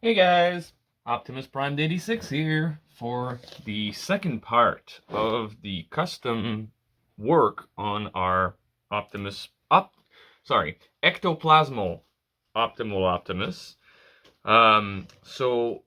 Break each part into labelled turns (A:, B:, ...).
A: Hey guys, Optimus Prime 86 here for the second part of the custom work on our Ectoplasmal Optimus. So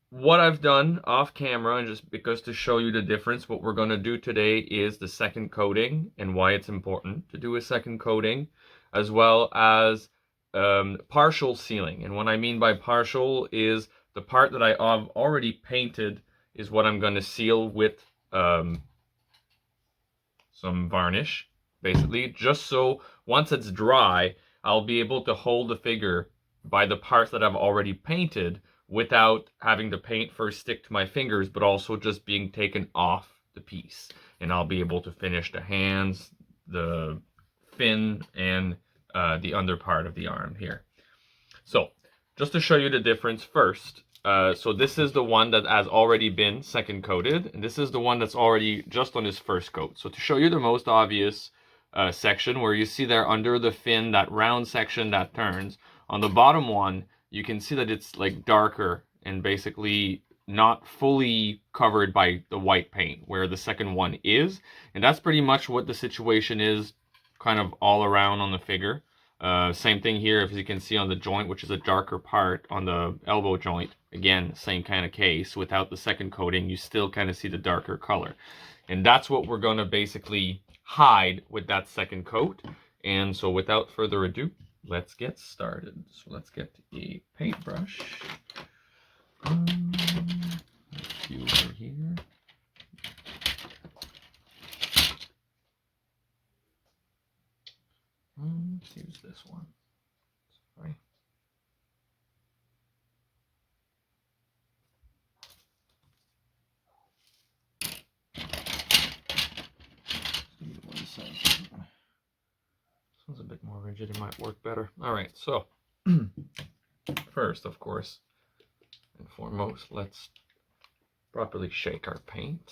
A: what I've done off camera, and just because to show you the difference, what we're going to do today is the second coating and why it's important to do a second coating, as well as partial sealing. And what I mean by partial is the part that I have already painted is what I'm going to seal with some varnish, basically, just so once it's dry, I'll be able to hold the figure by the parts that I've already painted without having the paint first stick to my fingers, but also just being taken off the piece. And I'll be able to finish the hands, the fin, and the under part of the arm here. So, just to show you the difference first, so this is the one that has already been second coated, and this is the one that's already just on his first coat. So to show you the most obvious section, where you see there under the fin, that round section that turns, on the bottom one, you can see that it's like darker and basically not fully covered by the white paint, where the second one is. And that's pretty much what the situation is kind of all around on the figure. Same thing here, as you can see on the joint, which is a darker part on the elbow joint. Again, same kind of case. Without the second coating, you still kind of see the darker color. And that's what we're going to basically hide with that second coat. And so without further ado, let's get started. So let's get a paintbrush. A few over here. Let's use this one. Sorry. This one's a bit more rigid, it might work better. Alright, so first, of course, and foremost, let's properly shake our paint.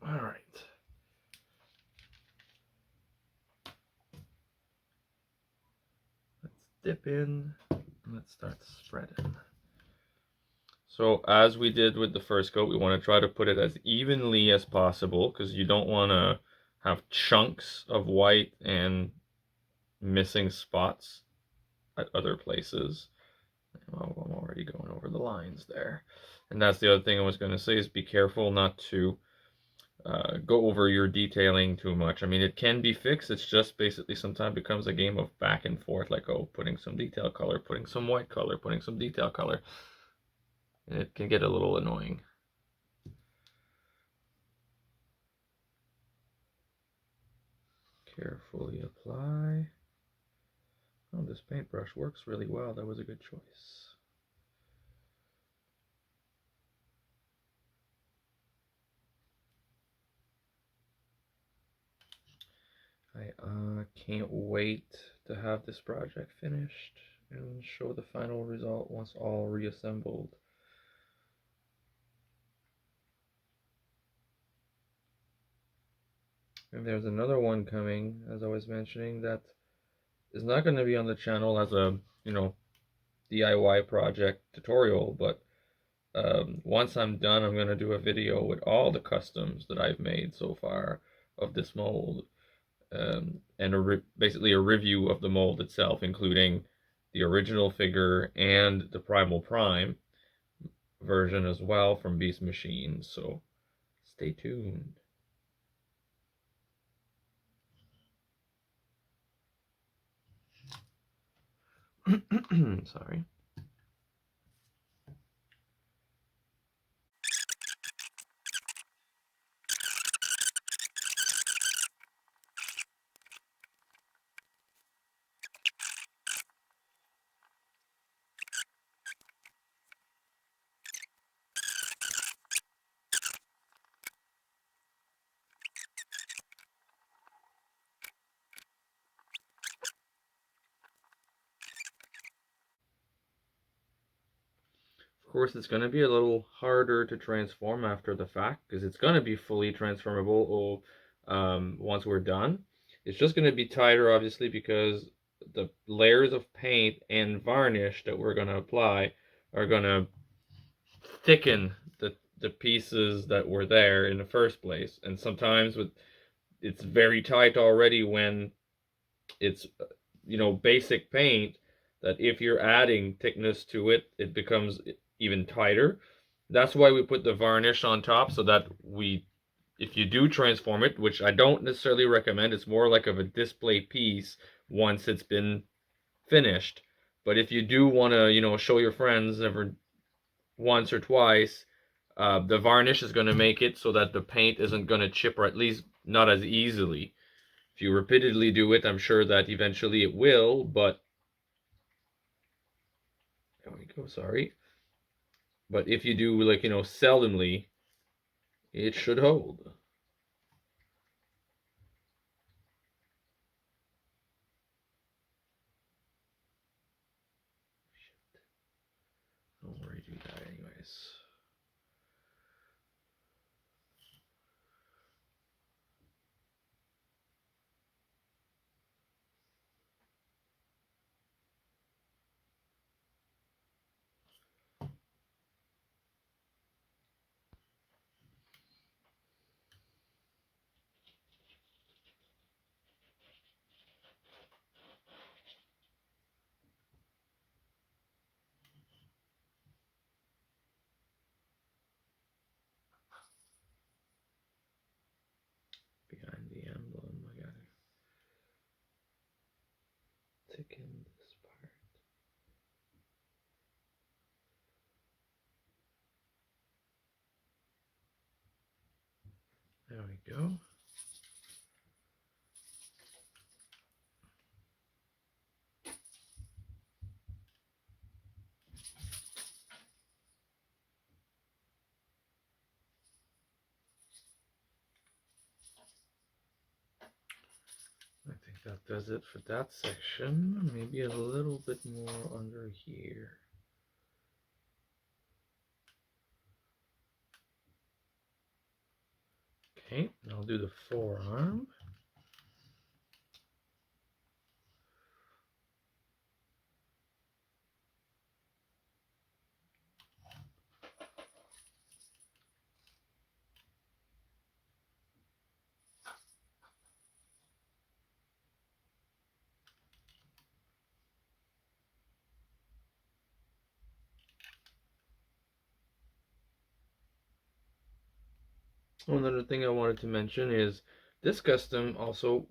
A: Alright. Let's dip in and let's start spreading. So as we did with the first coat, we want to try to put it as evenly as possible, because you don't want to have chunks of white and missing spots at other places. Well, I'm already going over the lines there. And that's the other thing I was going to say, is be careful not to go over your detailing too much. I mean, it can be fixed. It's just basically sometimes becomes a game of back and forth, like, oh, putting some detail color, putting some white color, putting some detail color. And it can get a little annoying. Carefully apply. Oh, this paintbrush works really well. That was a good choice. I can't wait to have this project finished and show the final result once all reassembled. And there's another one coming, as I was mentioning, that is not going to be on the channel as a, DIY project tutorial, but once I'm done, I'm going to do a video with all the customs that I've made so far of this mold. And basically a review of the mold itself, including the original figure and the Primal Prime version as well from Beast Machine. So stay tuned. Sorry. course, it's going to be a little harder to transform after the fact because it's going to be fully transformable once we're done. It's just going to be tighter, obviously, because the layers of paint and varnish that we're going to apply are going to thicken the pieces that were there in the first place. And sometimes it's very tight already when it's basic paint, that if you're adding thickness to it, it becomes even tighter. That's why we put the varnish on top, so that if you do transform it, which I don't necessarily recommend, it's more like of a display piece once it's been finished. But if you do want to, show your friends ever once or twice, the varnish is going to make it so that the paint isn't going to chip, or at least not as easily. If you repeatedly do it, I'm sure that eventually it will, but there we go, sorry. But if you do, like, seldomly, it should hold. Don't worry, do that anyways. Behind the emblem, I gotta thicken this part. There we go. I think that does it for that section. Maybe a little bit more under here. Okay, I'll do the forearm. One other thing I wanted to mention is this custom also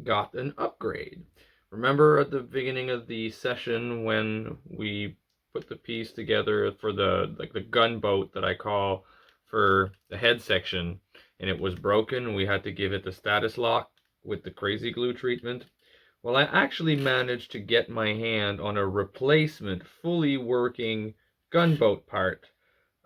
A: got an upgrade. Remember at the beginning of the session when we put the piece together for the gunboat that I call for the head section, and it was broken and we had to give it the status lock with the crazy glue treatment? Well, I actually managed to get my hand on a replacement fully working gunboat part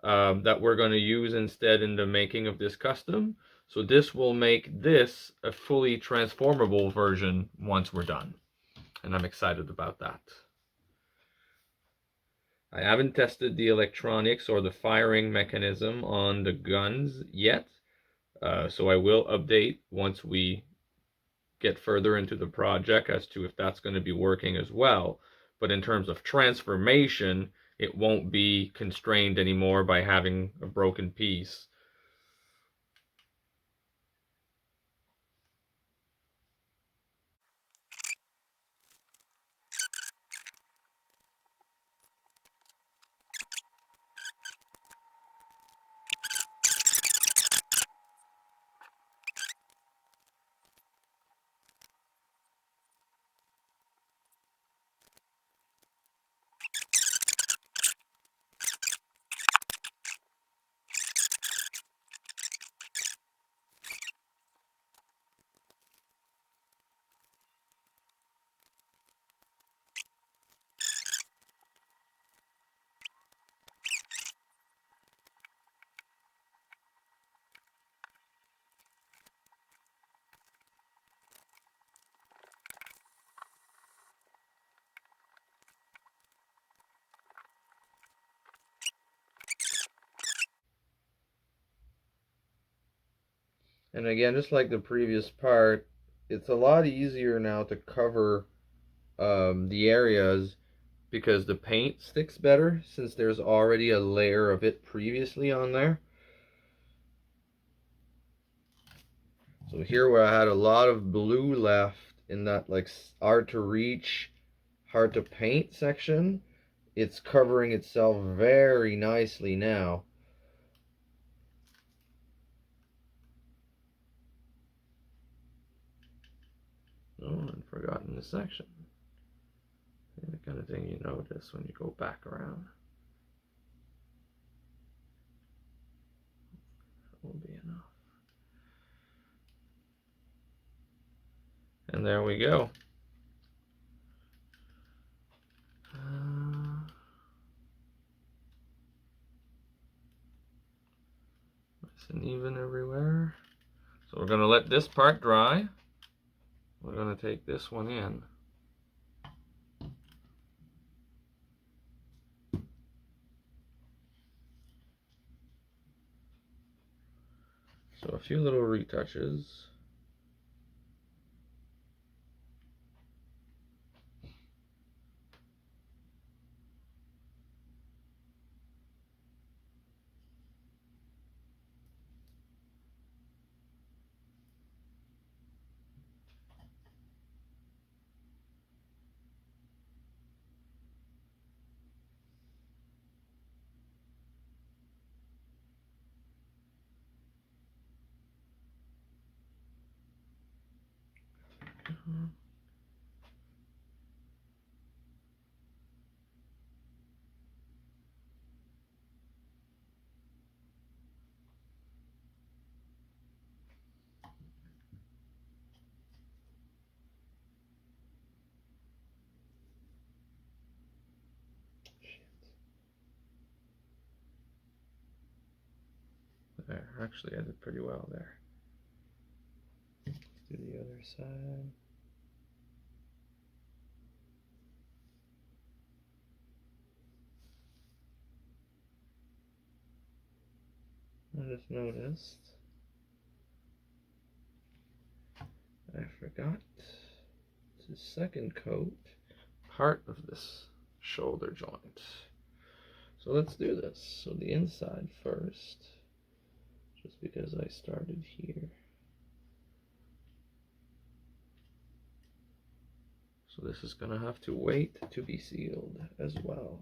A: that we're going to use instead in the making of this custom. So this will make this a fully transformable version once we're done. And I'm excited about that. I haven't tested the electronics or the firing mechanism on the guns yet. So I will update once we get further into the project as to if that's going to be working as well. But in terms of transformation, it won't be constrained anymore by having a broken piece.
B: And again, just like the previous part, it's a lot easier now to cover the areas because the paint sticks better since there's already a layer of it previously on there. So here where I had a lot of blue left in that like hard to reach, hard to paint section, it's covering itself very nicely now. Oh, and forgotten this section. The kind of thing you notice when you go back around. That will be enough. And there we go. Nice and even everywhere. So we're going to let this part dry. We're going to take this one in. So a few little retouches. There, actually I did pretty well there. Let's do the other side. I just noticed I forgot to second coat part of this shoulder joint. So let's do this. So the inside first, just because I started here. So this is gonna have to wait to be sealed as well.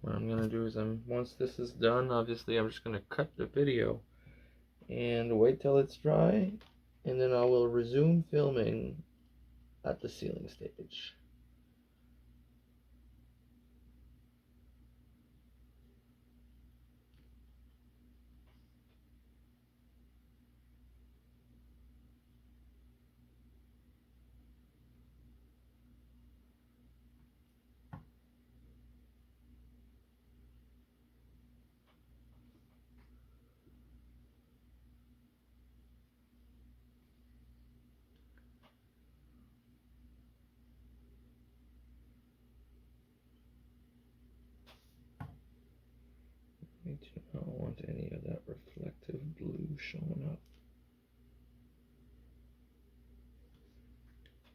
B: What I'm gonna do is once this is done, obviously I'm just gonna cut the video and wait till it's dry, and then I will resume filming at the sealing stage. I do not want any of that reflective blue showing up.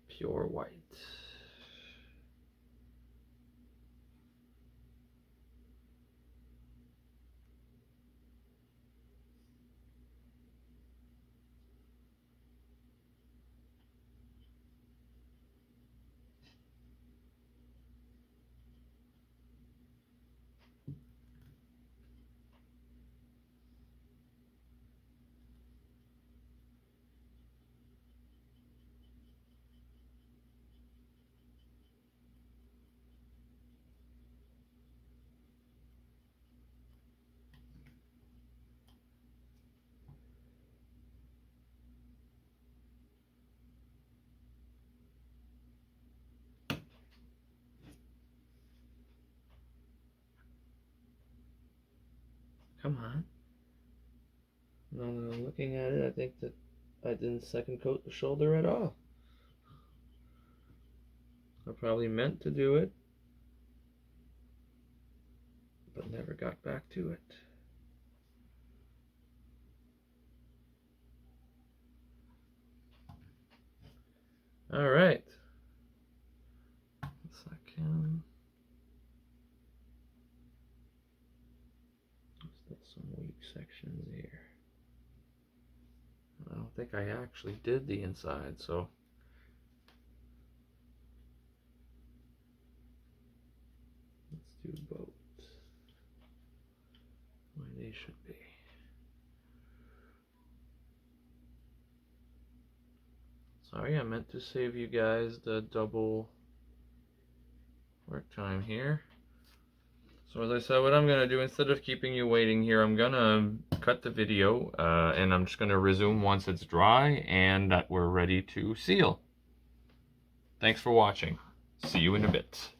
B: Pure white. Come on. Now that I'm looking at it, I think that I didn't second coat the shoulder at all. I probably meant to do it, but never got back to it. All right. Second. Still some weak sections here. I don't think I actually did the inside, so let's do both. Where they should be. Sorry, I meant to save you guys the double work time here. So as I said, what I'm going to do, instead of keeping you waiting here, I'm going to cut the video and I'm just going to resume once it's dry and that we're ready to seal. Thanks for watching. See you in a bit.